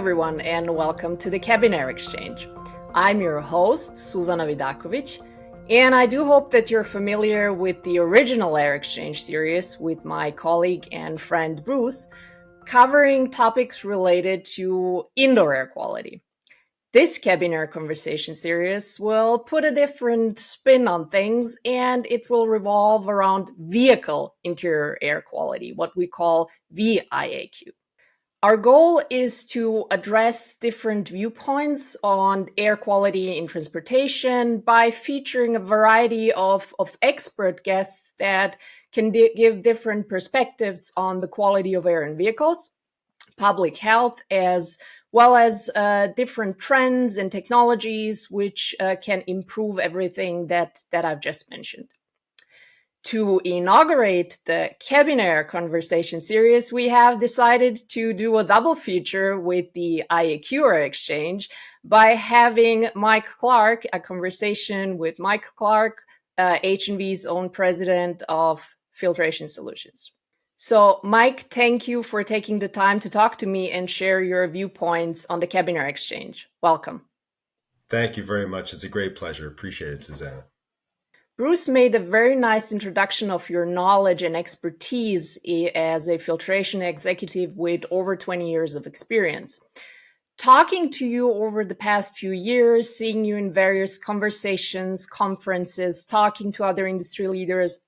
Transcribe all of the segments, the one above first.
everyone, and welcome to the Cabin Air Exchange. I'm your host, Suzana Vidaković, and I do hope that you're familiar with the original Air Exchange series with my colleague and friend Bruce, covering topics related to indoor air quality. This Cabin Air Conversation series will put a different spin on things, and it will revolve around vehicle interior air quality, what we call VIAQ. Our goal is to address different viewpoints on air quality in transportation by featuring a variety of expert guests that can give different perspectives on the quality of air in vehicles, public health, as well as different trends and technologies which can improve everything that I've just mentioned. To inaugurate the Cabin Air Conversation series, we have decided to do a double feature with the VIAQ Exchange by having Mike Clark, a conversation with Mike Clark, H&V's own president of Filtration Solutions. So, Mike, thank you for taking the time to talk to me and share your viewpoints on the Cabin Air Exchange. Welcome. Thank you very much. It's a great pleasure. Appreciate it, Suzana. Bruce made a very nice introduction of your knowledge and expertise as a filtration executive with over 20 years of experience. Talking to you over the past few years, seeing you in various conversations, conferences, talking to other industry leaders,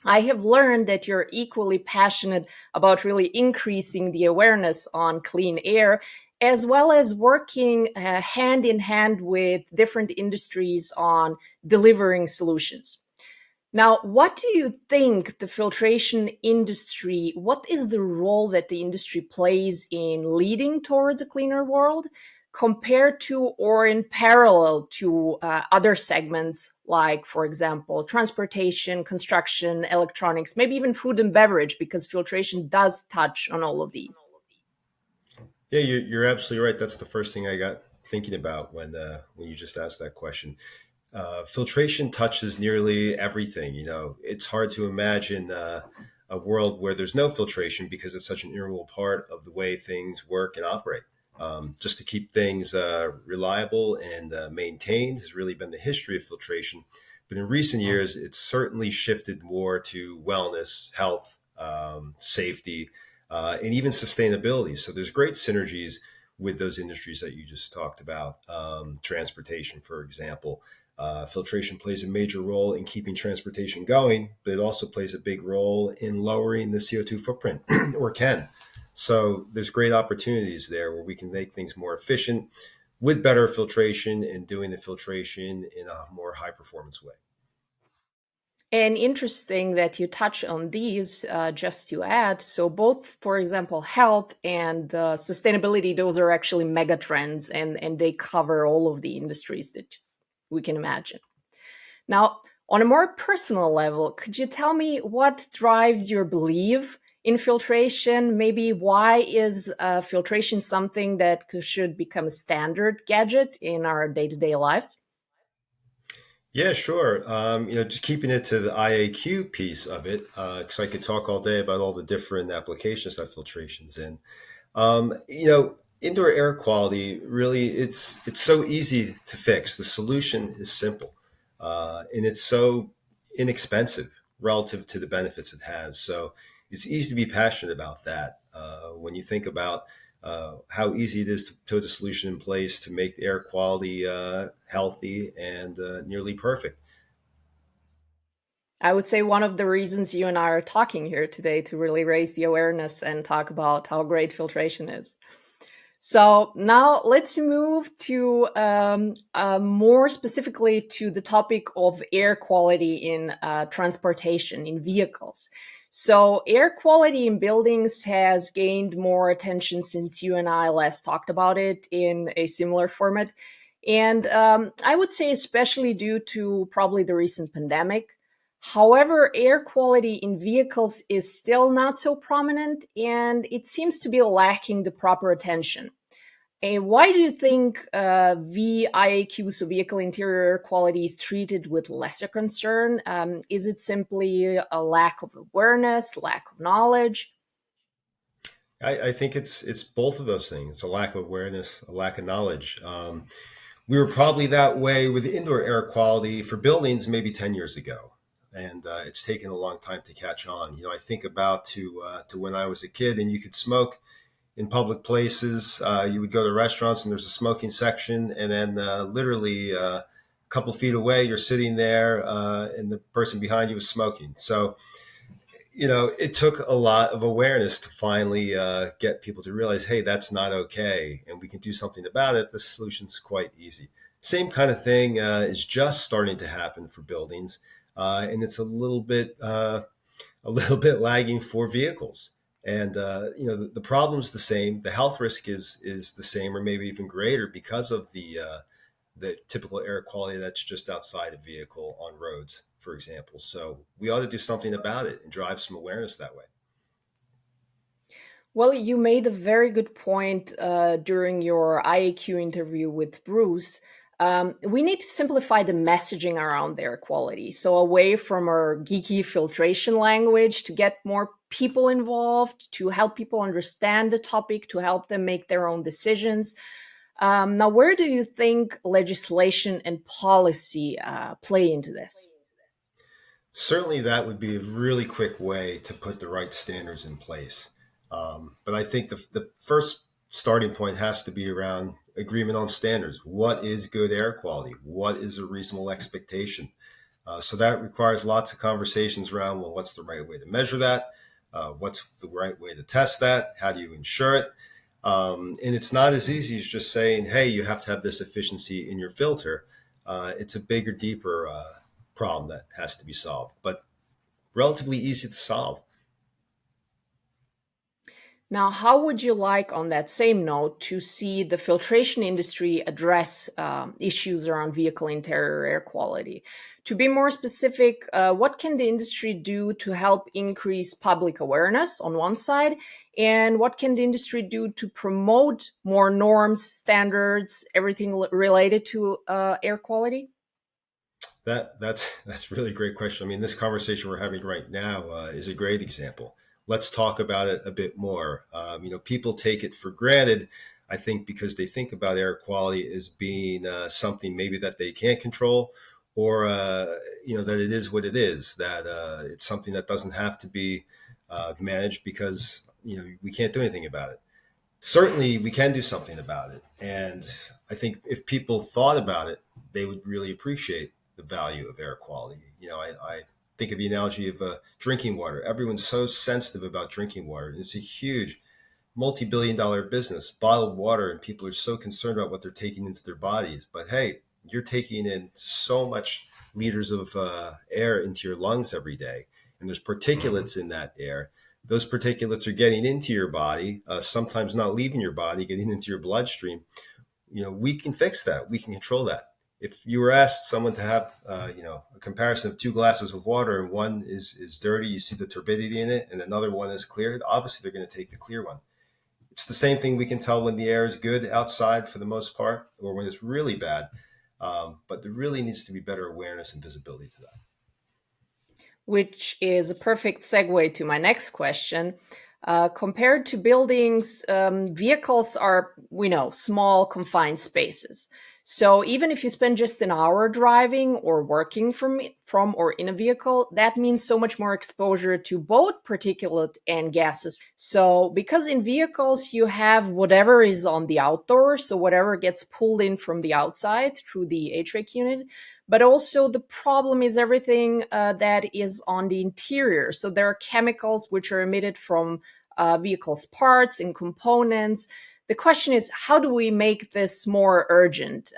I have learned that you're equally passionate about really increasing the awareness on clean air, as well as working hand in hand with different industries on delivering solutions. Now, what do you think the filtration industry, what is the role that the industry plays in leading towards a cleaner world compared to or in parallel to other segments like, for example, transportation, construction, electronics, maybe even food and beverage, because filtration does touch on all of these? Yeah, you're absolutely right. That's the first thing I got thinking about when you just asked that question. Filtration touches nearly everything. You know, it's hard to imagine a world where there's no filtration because it's such an integral part of the way things work and operate. Just to keep things reliable and maintained has really been the history of filtration. But in recent years, it's certainly shifted more to wellness, health, safety, and even sustainability. So there's great synergies with those industries that you just talked about. Transportation, for example. Filtration plays a major role in keeping transportation going, but it also plays a big role in lowering the CO2 footprint, or can. So there's great opportunities there where we can make things more efficient with better filtration and doing the filtration in a more high performance way. And interesting that you touch on these, just to add. So both, for example, health and sustainability, those are actually mega trends, and they cover all of the industries that we can imagine. Now, on a more personal level, could you tell me what drives your belief in filtration? Maybe why is filtration something that should become a standard gadget in our day-to-day lives? Yeah, sure. Just keeping it to the IAQ piece of it, because I could talk all day about all the different applications that filtration's in. Indoor air quality, really, it's so easy to fix. The solution is simple, and it's so inexpensive relative to the benefits it has. So it's easy to be passionate about that. When you think about how easy it is to put a solution in place to make the air quality healthy and nearly perfect. I would say one of the reasons you and I are talking here today to really raise the awareness and talk about how great filtration is. So now let's move to more specifically to the topic of air quality in transportation, in vehicles. So air quality in buildings has gained more attention since you and I last talked about it in a similar format. And I would say especially due to probably the recent pandemic. However, air quality in vehicles is still not so prominent, and it seems to be lacking the proper attention. And why do you think VIAQ, so vehicle interior air quality, is treated with lesser concern? Is it simply a lack of awareness, lack of knowledge? I think it's both of those things. It's a lack of awareness, a lack of knowledge. We were probably that way with indoor air quality for buildings maybe 10 years ago. And it's taken a long time to catch on. I think about to when I was a kid and you could smoke in public places. You would go to restaurants and there's a smoking section, and then literally a couple feet away, you're sitting there and the person behind you was smoking. So, it took a lot of awareness to finally get people to realize, hey, that's not okay, and we can do something about it. The solution's quite easy. Same kind of thing is just starting to happen for buildings, and it's a little bit lagging for vehicles. And the problem's the same. The health risk is the same, or maybe even greater, because of the typical air quality that's just outside a vehicle on roads, for example. So we ought to do something about it and drive some awareness that way. Well, you made a very good point during your IAQ interview with Bruce. We need to simplify the messaging around air quality. So, away from our geeky filtration language to get more people involved, to help people understand the topic, to help them make their own decisions. Now, where do you think legislation and policy play into this? Certainly, that would be a really quick way to put the right standards in place. But I think the first starting point has to be around agreement on standards. What is good air quality? What is a reasonable expectation? So that requires lots of conversations around, well, what's the right way to measure that? What's the right way to test that? How do you ensure it? And it's not as easy as just saying, hey, you have to have this efficiency in your filter. It's a bigger, deeper problem that has to be solved, but relatively easy to solve. Now, how would you like, on that same note, to see the filtration industry address issues around vehicle interior air quality? To be more specific, what can the industry do to help increase public awareness on one side? And what can the industry do to promote more norms, standards, everything related to air quality? That's really a great question. I mean, this conversation we're having right now is a great example. Let's talk about it a bit more. People take it for granted, I think, because they think about air quality as being something maybe that they can't control, or that it is what it is. That it's something that doesn't have to be managed because we can't do anything about it. Certainly, we can do something about it, and I think if people thought about it, they would really appreciate the value of air quality. I think of the analogy of drinking water. Everyone's so sensitive about drinking water. It's a huge multi-billion-dollar business, bottled water, and people are so concerned about what they're taking into their bodies. But hey, you're taking in so much liters of air into your lungs every day, and there's particulates in that air. Those particulates are getting into your body, sometimes not leaving your body, getting into your bloodstream. We can fix that. We can control that. If you were asked someone to have, a comparison of two glasses of water, and one is dirty, you see the turbidity in it, and another one is clear, obviously they're going to take the clear one. It's the same thing. We can tell when the air is good outside for the most part, or when it's really bad. But there really needs to be better awareness and visibility to that. Which is a perfect segue to my next question. Compared to buildings, vehicles are, we know, small, confined spaces. So even if you spend just an hour driving or working from or in a vehicle, that means so much more exposure to both particulate and gases. So because in vehicles, you have whatever is on the outdoor, so whatever gets pulled in from the outside through the HVAC unit, but also the problem is everything that is on the interior. So there are chemicals which are emitted from vehicles' parts and components. The question is, how do we make this more urgent?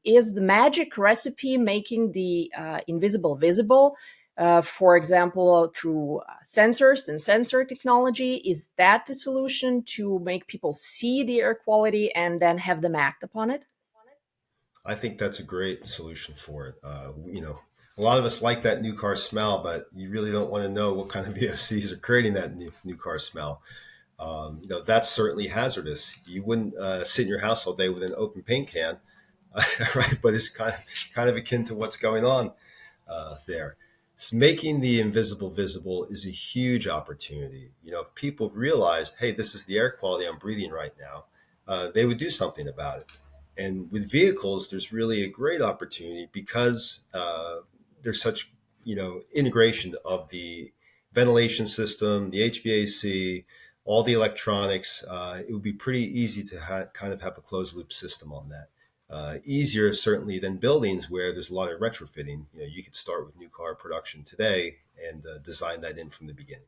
Is the magic recipe making the invisible visible? For example, through sensors and sensor technology, is that the solution to make people see the air quality and then have them act upon it? I think that's a great solution for it. A lot of us like that new car smell, but you really don't want to know what kind of VOCs are creating that new car smell. That's certainly hazardous. You wouldn't sit in your house all day with an open paint can, right? But it's kind of akin to what's going on there. Making the invisible visible is a huge opportunity. If people realized, hey, this is the air quality I'm breathing right now, they would do something about it. And with vehicles, there's really a great opportunity because there's such integration of the ventilation system, the HVAC, all the electronics. It would be pretty easy to kind of have a closed loop system on that. Easier certainly than buildings where there's a lot of retrofitting. You could start with new car production today and design that in from the beginning.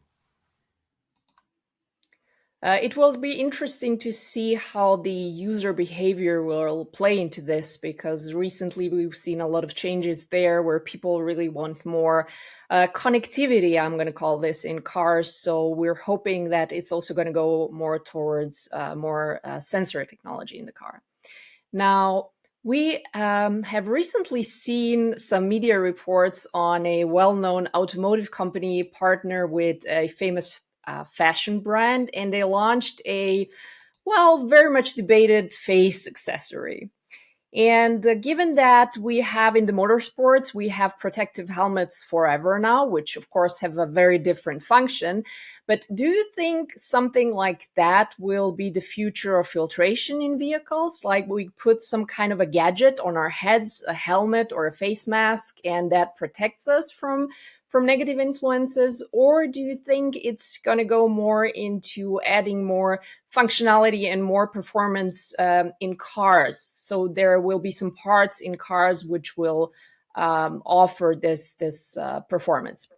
It will be interesting to see how the user behavior will play into this, because recently we've seen a lot of changes there where people really want more connectivity, I'm going to call this, in cars. So we're hoping that it's also going to go more towards more sensor technology in the car. Now, we have recently seen some media reports on a well-known automotive company partner with a famous fashion brand, and they launched a, well, very much debated face accessory. And given that we have in the motorsports, we have protective helmets forever now, which of course have a very different function. But do you think something like that will be the future of filtration in vehicles? Like we put some kind of a gadget on our heads, a helmet or a face mask, and that protects us from negative influences? Or do you think it's going to go more into adding more functionality and more performance in cars? So there will be some parts in cars which will offer this performance.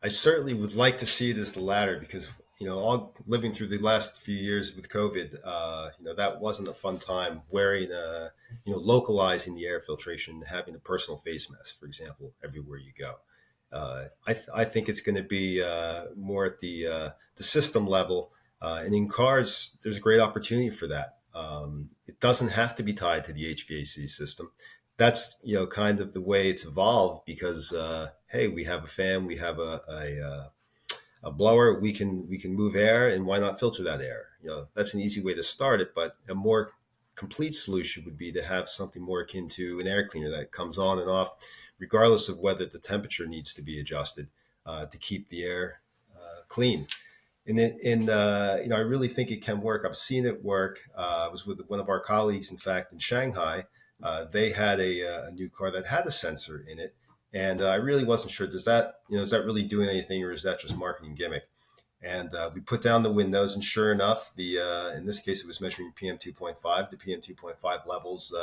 I certainly would like to see it as the latter because, all living through the last few years with COVID, that wasn't a fun time wearing, localizing the air filtration, having a personal face mask, for example, everywhere you go. I think it's going to be more at the system level. And in cars, there's a great opportunity for that. It doesn't have to be tied to the HVAC system. That's kind of the way it's evolved because hey, we have a fan, we have a blower, we can move air, and why not filter that air? That's an easy way to start it, but a more complete solution would be to have something more akin to an air cleaner that comes on and off, regardless of whether the temperature needs to be adjusted to keep the air clean. I really think it can work. I've seen it work. I was with one of our colleagues, in fact, in Shanghai. They had a new car that had a sensor in it, and I really wasn't sure. Is that really doing anything, or is that just marketing gimmick? And we put down the windows, and sure enough, in this case, it was measuring PM 2.5. The PM 2.5 levels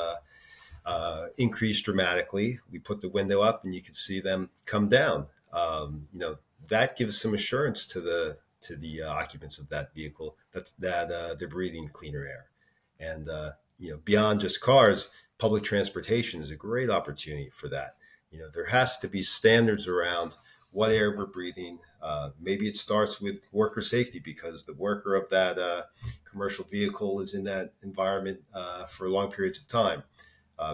increased dramatically. We put the window up, and you could see them come down. That gives some assurance to the occupants of that vehicle that they're breathing cleaner air. And beyond just cars, public transportation is a great opportunity for that. There has to be standards around what air we're breathing. Maybe it starts with worker safety because the worker of that commercial vehicle is in that environment for long periods of time.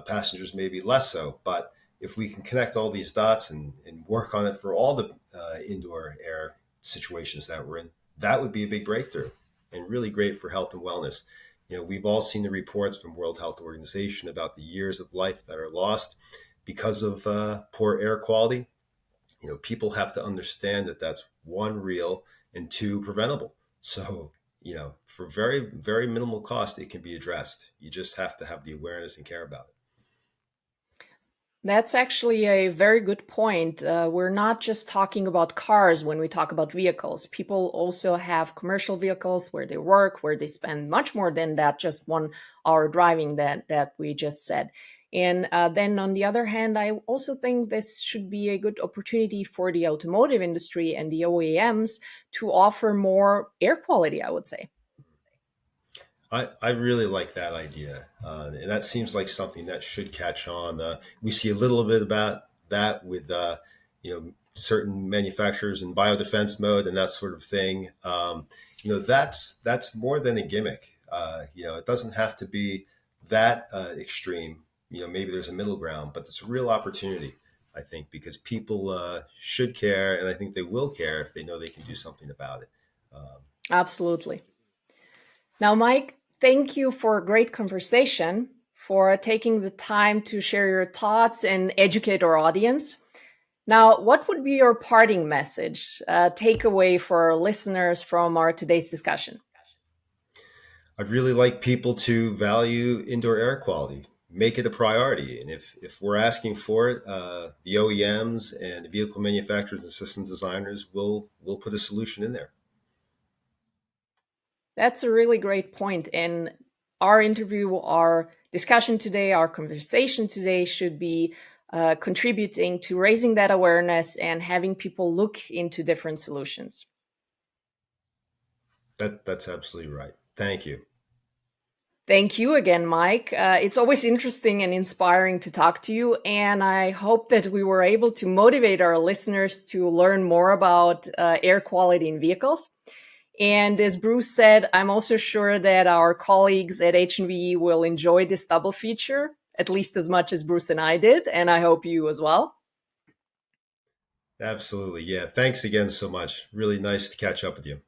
Passengers maybe less so, but if we can connect all these dots and work on it for all the indoor air situations that we're in, that would be a big breakthrough and really great for health and wellness. We've all seen the reports from World Health Organization about the years of life that are lost because of poor air quality. People have to understand that that's one, real, and two, preventable. So, for very, very minimal cost, it can be addressed. You just have to have the awareness and care about it. That's actually a very good point. We're not just talking about cars when we talk about vehicles. People also have commercial vehicles where they work, where they spend much more than that, just 1 hour driving that we just said. And then on the other hand, I also think this should be a good opportunity for the automotive industry and the OEMs to offer more air quality, I would say. I really like that idea. And that seems like something that should catch on. We see a little bit about that with, certain manufacturers in biodefense mode and that sort of thing. That's more than a gimmick. It doesn't have to be that extreme. Maybe there's a middle ground, but it's a real opportunity, I think, because people should care. And I think they will care if they know they can do something about it. Absolutely. Now, Mike, thank you for a great conversation, for taking the time to share your thoughts and educate our audience. Now, what would be your parting message, takeaway for our listeners from our today's discussion? I'd really like people to value indoor air quality, make it a priority. And if we're asking for it, the OEMs and the vehicle manufacturers and system designers will put a solution in there. That's a really great point. And our interview, our discussion today, our conversation today should be contributing to raising that awareness and having people look into different solutions. That's absolutely right. Thank you. Thank you again, Mike. It's always interesting and inspiring to talk to you, and I hope that we were able to motivate our listeners to learn more about air quality in vehicles. And as Bruce said, I'm also sure that our colleagues at H&VE will enjoy this double feature, at least as much as Bruce and I did, and I hope you as well. Absolutely. Yeah. Thanks again so much. Really nice to catch up with you.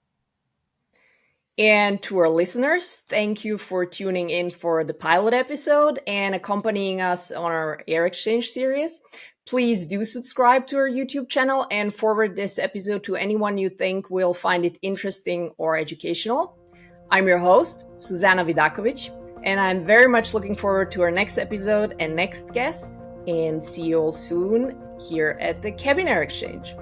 And to our listeners, thank you for tuning in for the pilot episode and accompanying us on our Air Exchange series. Please do subscribe to our YouTube channel and forward this episode to anyone you think will find it interesting or educational. I'm your host, Suzana Vidaković, and I'm very much looking forward to our next episode and next guest, and see you all soon here at the Cabin Air Exchange.